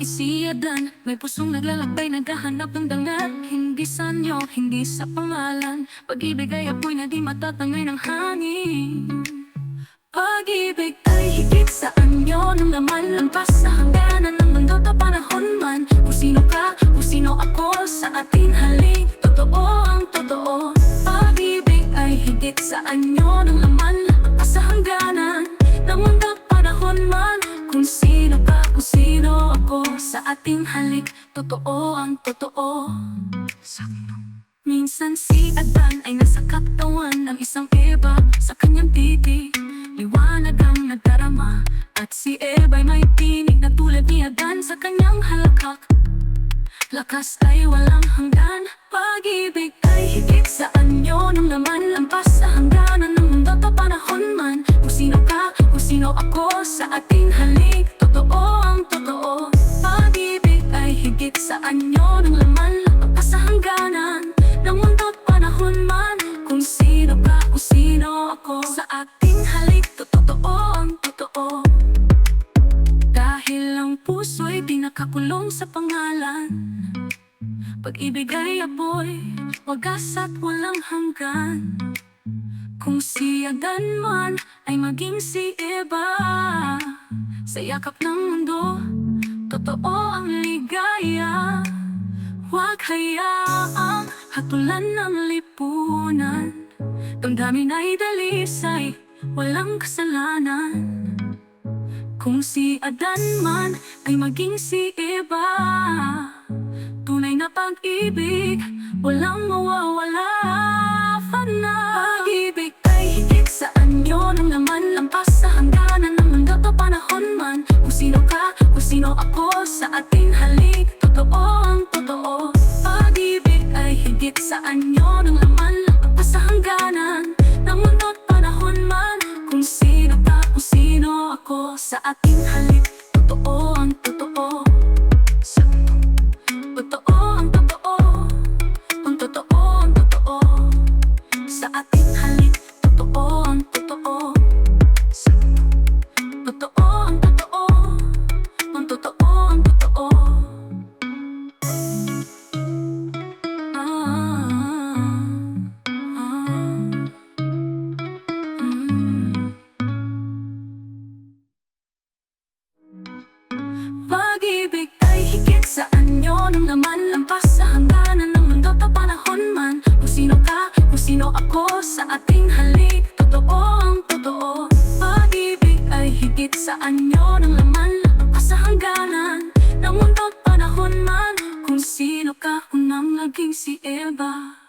si Adan, may pusong naglalakbay, naghahanap ng dangal. Hindi sa anyo, hindi sa pangalan. Pag-ibig ay apoy na di matatangay ng hangin. Pag-ibig ay higit sa anyo ng laman, lampas sa hangganan ng mundo at panahon man. Kung sino ka, kung sino ako, sa ating halik, totoo ang totoo. Pag-ibig ay higit sa anyo ng laman, lampas sa hangganan ng mundo at panahon man. Kung sino ka, kung sino ako, sa ating halik, totoo ang totoo. Minsan si Adan ay nasa katawan ng isang Eva, sa kanyang titig liwanag ang nagdarama. At si Eva ay may tinig na tulad ni Adan sa kanyang halakhak. Lakas ay walang hanggan. Pag-ibig ay higit sa anyo ng laman, lampas sa hangganan ng mundo at panahon man. Kung sino ka, kung sino ako, sa ating halik, totoo ang totoo. Pag-ibig ay higit sa anyo ng laman, lampas sa hangganan ng mundo at panahon man. Kung sino ka, kung sino ako, sa ating halik, totoo ang totoo. Dahil ang puso'y pinakakulong sa pangalan, pag-ibig ay apoy, wagas at walang hanggan. Kung si Adan man ay maging si Eva, sa yakap ng mundo, totoo ang ligaya. Huwag hayaang hatulan ng lipunan, damdamin ay dalisay, walang kasalanan. Kung si Adan man ay maging si Eva, tunay na pag-ibig, walang mawawala. Pag-ibig ay higit sa anyo ng laman, lampas sa hangganan ng mundo at panahon man. Kung sino ka, kung sino ako, sa ating halik, totoo ang totoo. Pag-ibig ay higit sa anyo ng laman, lampas sa hangganan ng mundo at panahon man. Kung sino ka, kung sino ako, sa ating halik, totoo ang totoo. Totoo ang totoo, ang totoo ang totoo, sa ating halik, totoo ang totoo. Totoo ang totoo, ang totoo ang totoo. Pag-ibig ay higit sa anyo ng laman, lampas sa hangganan ng mundo at panahon man. Kung sino ka, kung sino ako, sa ating halik, totoo ang totoo. Pag-ibig ay higit sa anyo ng laman, lampas sa hangganan ng mundo at panahon man. Kung sino ka, kung nang naging si Eva.